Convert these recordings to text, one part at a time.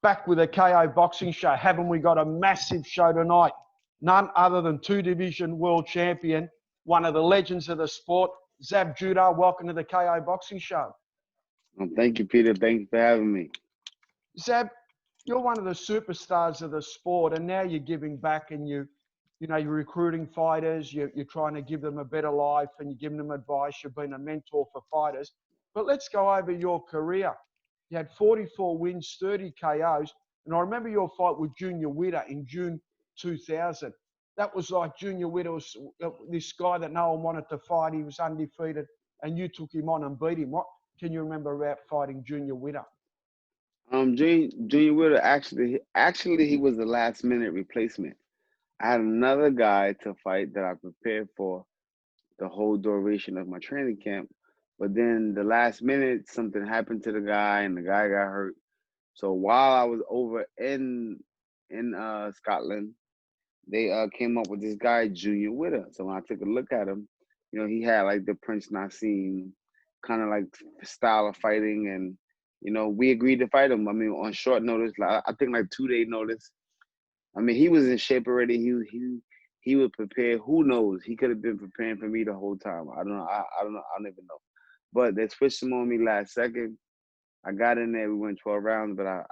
back with a KO boxing show. Haven't we got a massive show tonight? None other than two-division world champion, one of the legends of the sport, Zab Judah. Welcome to the KO boxing show. Well, thank you, Peter. Thank you for having me. Zab, you're one of the superstars of the sport, and now you're giving back, and you're recruiting fighters. You're trying to give them a better life, and you're giving them advice. You've been a mentor for fighters. But let's go over your career. You had 44 wins, 30 KOs, and I remember your fight with Junior Witter in June 2000. That was like Junior Witter was this guy that no one wanted to fight. He was undefeated, and you took him on and beat him. What can you remember about fighting Junior Witter? Junior Witter actually he was the last minute replacement. I had another guy to fight that I prepared for the whole duration of my training camp, but then the last minute something happened to the guy and the guy got hurt. So while I was over in Scotland, they came up with this guy Junior Witter. So when I took a look at him, he had like the Prince Nassim kind of like style of fighting, and we agreed to fight him. I mean, on short notice, like I think like 2-day notice. I mean, he was in shape already. He was prepared. Who knows? He could have been preparing for me the whole time. I don't know. I don't know. I don't even know. But they switched him on me last second. I got in there. We went 12 rounds, but I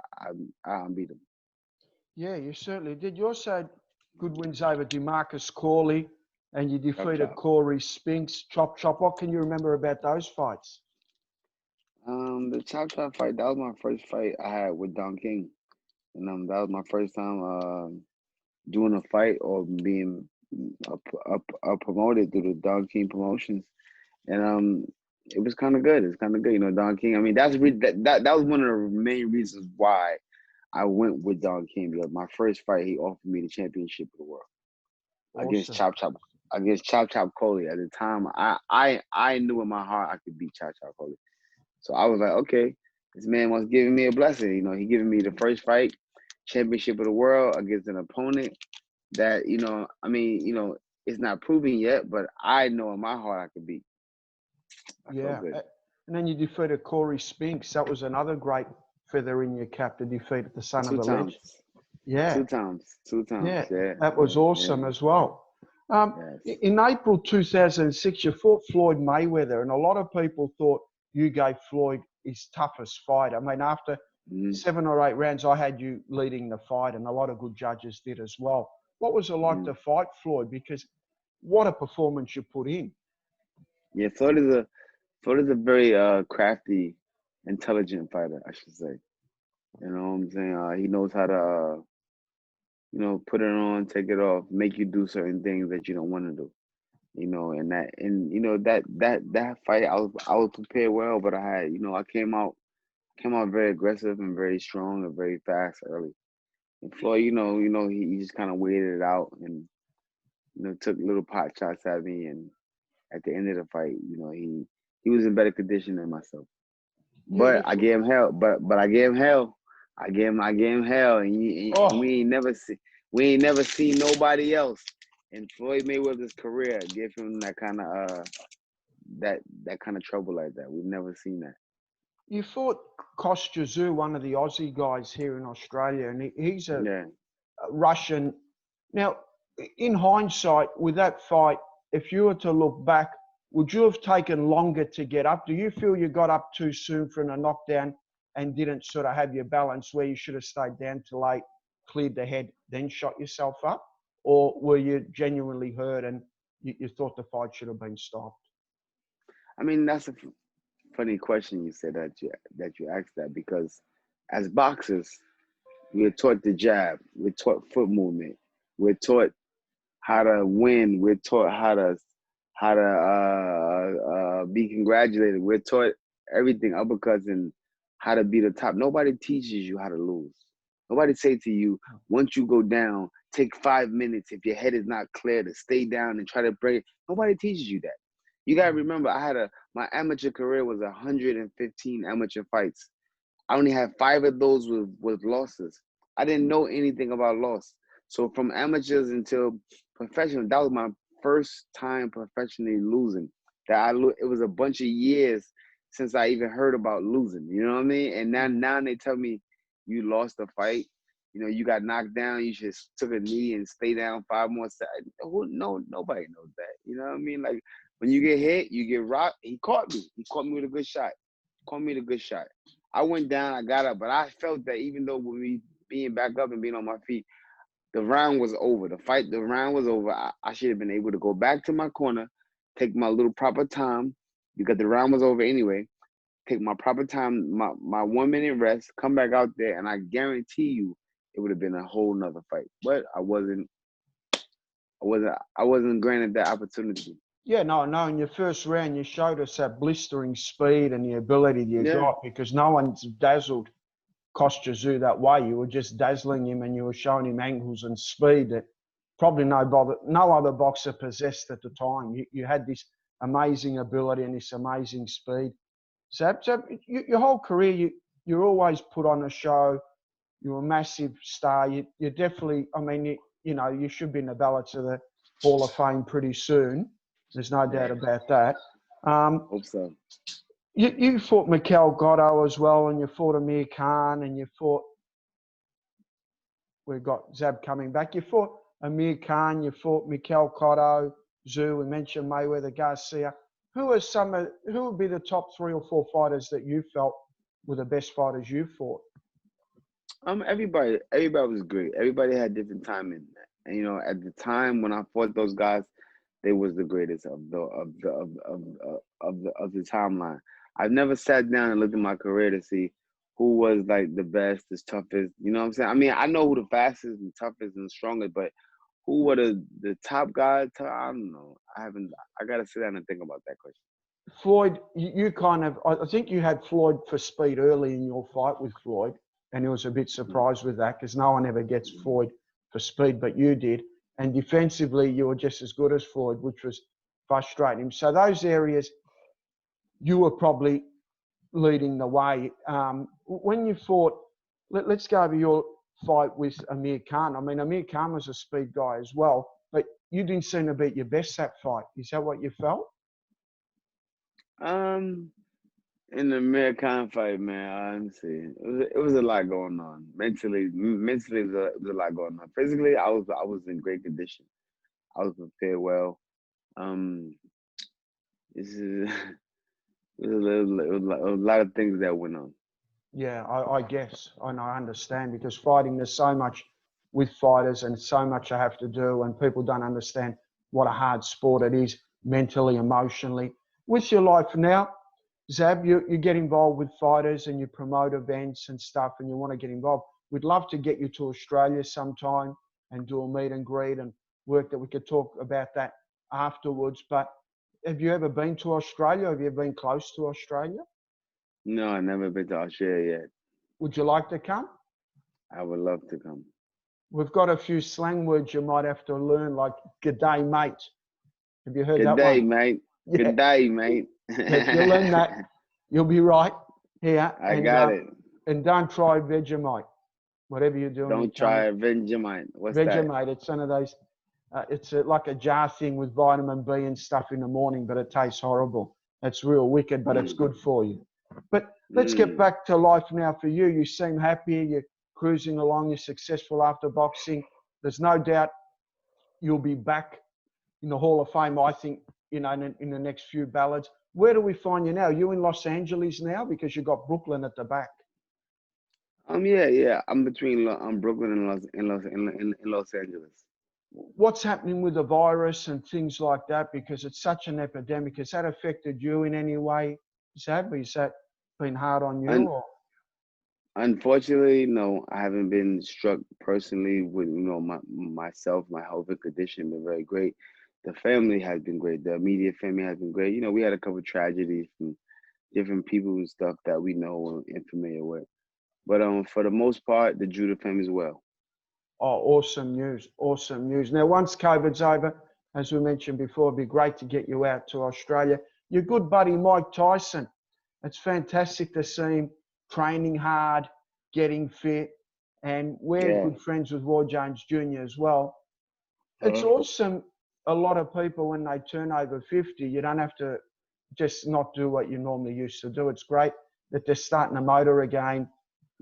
beat him. Yeah, you certainly did. You also had good wins over DeMarcus Corley, and you defeated Corey Spinks. Chop Chop. What can you remember about those fights? The Chop Chop fight, that was my first fight I had with Don King. And that was my first time doing a fight or being promoted through the Don King promotions. And it was kind of good. It's kind of good. Don King, I mean, that was one of the main reasons why I went with Don King, because my first fight, he offered me the championship of the world. Awesome. Against Chop Chop Coley. At the time, I knew in my heart I could beat Chop Chop Coley. So I was like, okay, this man was giving me a blessing. He giving me the first fight, championship of the world against an opponent that, it's not proven yet, but I know in my heart I could beat. Yeah. And then you defeated Corey Spinks. That was another great feather in your cap to defeat the son of the legend. Yeah. Two times. Yeah. That was awesome as well. Yes. In April 2006, you fought Floyd Mayweather, and a lot of people thought you gave Floyd his toughest fight. I mean, after 7 or 8 rounds, I had you leading the fight, and a lot of good judges did as well. What was it like to fight Floyd? Because what a performance you put in. Yeah, Floyd is a very crafty, intelligent fighter, I should say. You know what I'm saying? He knows how to, put it on, take it off, make you do certain things that you don't want to do. That fight, I was prepared well, but I had, I came out very aggressive and very strong and very fast early. And Floyd, he just kind of waited it out and, took little pot shots at me. And at the end of the fight, he was in better condition than myself. But I gave him hell. But I gave him hell. I gave him hell, and we ain't never seen nobody else in Floyd Mayweather's career give him that kind of that kind of trouble like that. We've never seen that. You fought Kostya, one of the Aussie guys here in Australia, and he's a Russian. Now, in hindsight, with that fight, if you were to look back, would you have taken longer to get up? Do you feel you got up too soon from a knockdown and didn't sort of have your balance where you should have stayed down till late, cleared the head, then shot yourself up? Or were you genuinely hurt and you thought the fight should have been stopped? I mean, that's a funny question you said that you asked that, because as boxers, we're taught the jab, we're taught foot movement, we're taught how to win, we're taught how to be congratulated, we're taught everything, uppercuts, and how to be the top. Nobody teaches you how to lose. Nobody say to you, once you go down, take 5 minutes if your head is not clear to stay down and try to break it. Nobody teaches you that. You gotta remember, my amateur career was 115 amateur fights. I only had 5 of those with losses. I didn't know anything about loss. So from amateurs until professional, that was my first time professionally losing. It was a bunch of years since I even heard about losing. You know what I mean? And now they tell me, you lost the fight. You know, you got knocked down. You just took a knee and stay down 5 more seconds. No, nobody knows that. You know what I mean? Like when you get hit, you get rocked. He caught me. He caught me with a good shot. Caught me with a good shot. I went down. I got up, but I felt that even though with me being back up and being on my feet, the round was over. The round was over. I should have been able to go back to my corner, take my little proper time because the round was over anyway. Take my proper time, my 1 minute rest, come back out there, and I guarantee you it would have been a whole nother fight. But I wasn't granted that opportunity. Yeah, no, no. In your first round, you showed us that blistering speed and the ability you got, because no one's dazzled Kostya that way. You were just dazzling him, and you were showing him angles and speed that probably no other boxer possessed at the time. You had this amazing ability and this amazing speed. So your whole career, you're always put on a show. You're a massive star. You're definitely, I mean, you should be in the ballot to the Hall of Fame pretty soon. There's no doubt about that. Hope so. You fought Mikhail Cotto as well, and you fought Amir Khan, and we've got Zab coming back. You fought Amir Khan, you fought Mikhail Cotto, Zoo, we mentioned Mayweather, Garcia. Who would be the top 3 or 4 fighters that you felt were the best fighters you fought? Everybody was great. Everybody had different timing. And you know, at the time when I fought those guys, they was the greatest of the timeline. I've never sat down and looked at my career to see who was like the best, the toughest. You know what I'm saying? I mean, I know who the fastest and toughest and strongest, but who were the top guys? I don't know. I gotta sit down and think about that question. Floyd, you kind of, I think you had Floyd for speed early in your fight with Floyd, and he was a bit surprised with that because no one ever gets Floyd for speed, but you did. And defensively, you were just as good as Floyd, which was frustrating him. So those areas, you were probably leading the way. When you fought, let's go over your fight with Amir Khan. I mean, Amir Khan was a speed guy as well, but you didn't seem to beat your best that fight. Is that what you felt? In the Amir Khan fight, man, honestly, it was a lot going on. Mentally, it was a lot going on. Physically, I was in great condition. I was prepared well. This is it was a lot of things that went on. Yeah, I guess. And I understand, because fighting, there's so much with fighters and so much I have to do, and people don't understand what a hard sport it is, mentally, emotionally. With your life now, Zab, you get involved with fighters and you promote events and stuff, and you want to get involved. We'd love to get you to Australia sometime and do a meet and greet and work that we could talk about that afterwards. But have you ever been to Australia? Have you ever been close to Australia? No, I've never been to Australia yet. Would you like to come? I would love to come. We've got a few slang words you might have to learn, like "good day, mate." Have you heard Good that day, one? mate. Yeah. Good day, mate. If you learn that, you'll be right here. I got it. And don't try Vegemite, whatever you're doing. Don't try Vegemite. What's Vegemite, that? it's one of those, it's like a jar thing with vitamin B and stuff in the morning, but it tastes horrible. It's real wicked, but it's good for you. But let's get back to life now for you. You seem happy. You're cruising along. You're successful after boxing. There's no doubt you'll be back in the Hall of Fame, I think, in the next few ballads. Where do we find you now? Are you in Los Angeles now? Because you've got Brooklyn at the back. Yeah. I'm between Brooklyn and Los Angeles. What's happening with the virus and things like that? Because it's such an epidemic. Has that affected you in any way, Zab? Has that been hard on you? Unfortunately, no. I haven't been struck personally with myself. My health and condition been very great. The family has been great. The immediate family has been great. You know, we had a couple of tragedies from different people and stuff that we know and familiar with. But for the most part, the Judah family is well. Oh, awesome news. Awesome news. Now, once COVID's over, as we mentioned before, it'd be great to get you out to Australia. Your good buddy, Mike Tyson. It's fantastic to see him training hard, getting fit, and we're good friends with Roy Jones Jr. as well. It's awesome. A lot of people, when they turn over 50, you don't have to just not do what you normally used to do. It's great that they're starting to motor again,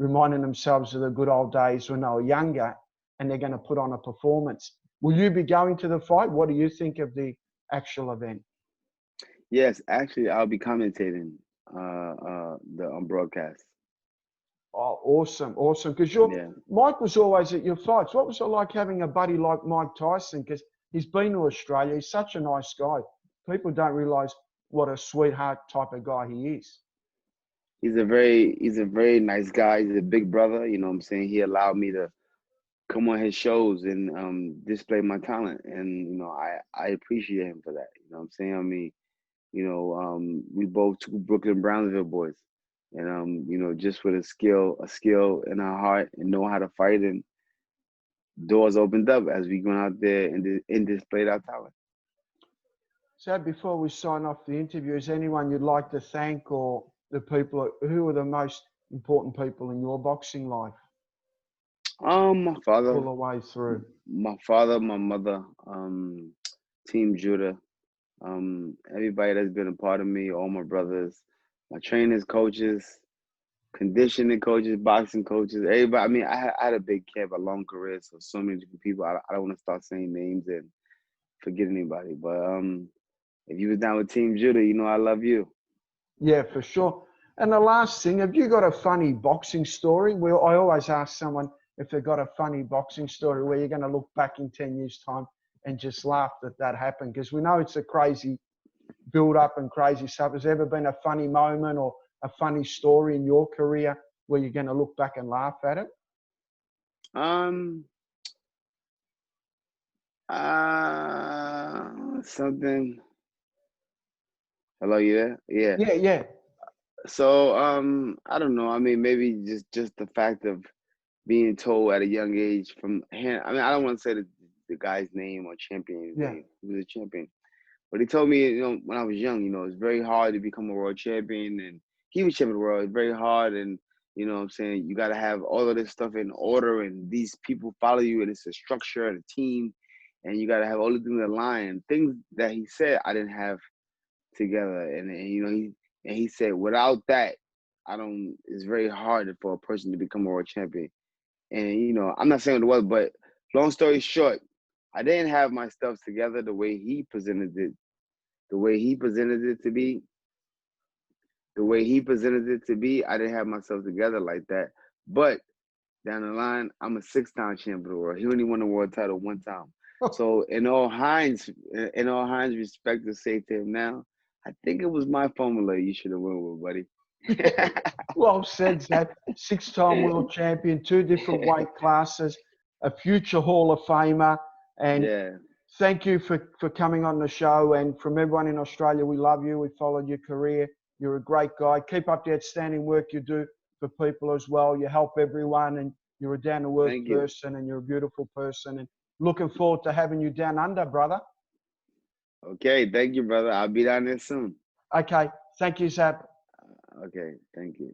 reminding themselves of the good old days when they were younger, and they're going to put on a performance. Will you be going to the fight? What do you think of the actual event? Yes, actually, I'll be commentating the broadcast. Oh, awesome, awesome. Because Yeah. Mike was always at your fights. What was it like having a buddy like Mike Tyson? Because he's been to Australia. He's such a nice guy. People don't realise what a sweetheart type of guy he is. He's a very nice guy. He's a big brother. You know what I'm saying? He allowed me to come on his shows and display my talent, and I appreciate him for that. You know what I'm saying? I mean, we both two Brooklyn Brownsville boys, and just with a skill in our heart and know how to fight, and doors opened up as we went out there and displayed our talent. So before we sign off the interview, is anyone you'd like to thank, or the people who are the most important people in your boxing life? My father, All the way through. my father, my mother, Team Judah, everybody that's been a part of me, all my brothers, my trainers, coaches, conditioning coaches, boxing coaches, everybody. I mean, I had a big camp, a long career, so many different people. I don't want to start saying names and forget anybody, but if you was down with Team Judah, I love you. Yeah, for sure. And the last thing, have you got a funny boxing story? Well, I always ask someone if they've got a funny boxing story where you're going to look back in 10 years' time and just laugh that happened, because we know it's a crazy build-up and crazy stuff. Has there ever been a funny moment or a funny story in your career where you're going to look back and laugh at it? Something. Hello, you there? Yeah. Yeah. So, I don't know. I mean, maybe just the fact of being told at a young age from him. I mean, I don't want to say the guy's name or champion's name. He was a champion. But he told me, when I was young, it's very hard to become a world champion, and he was champion of the world. It's very hard, and what I'm saying, you got to have all of this stuff in order, and these people follow you, and it's a structure and a team, and you got to have all the things in line. Things that he said I didn't have together, and he said without that, it's very hard for a person to become a world champion. And I'm not saying it was, but long story short, I didn't have my stuff together the way he presented it. The way he presented it to be, I didn't have myself together like that. But down the line, I'm a 6-time champion of the world. He only won the world title one time. So in all Hines respect to say to him now, I think it was my formula you should have went with, buddy. Well said, Zab. 6-time world champion, 2 different weight classes, a future Hall of Famer, and thank you for coming on the show. And from everyone in Australia, we love you. We followed your career. You're a great guy. Keep up the outstanding work you do for people as well. You help everyone, and you're a down-to-earth person, and you're a beautiful person. And looking forward to having you down under, brother. Okay, thank you, brother. I'll be down there soon. Okay, thank you, Zab. Okay, thank you.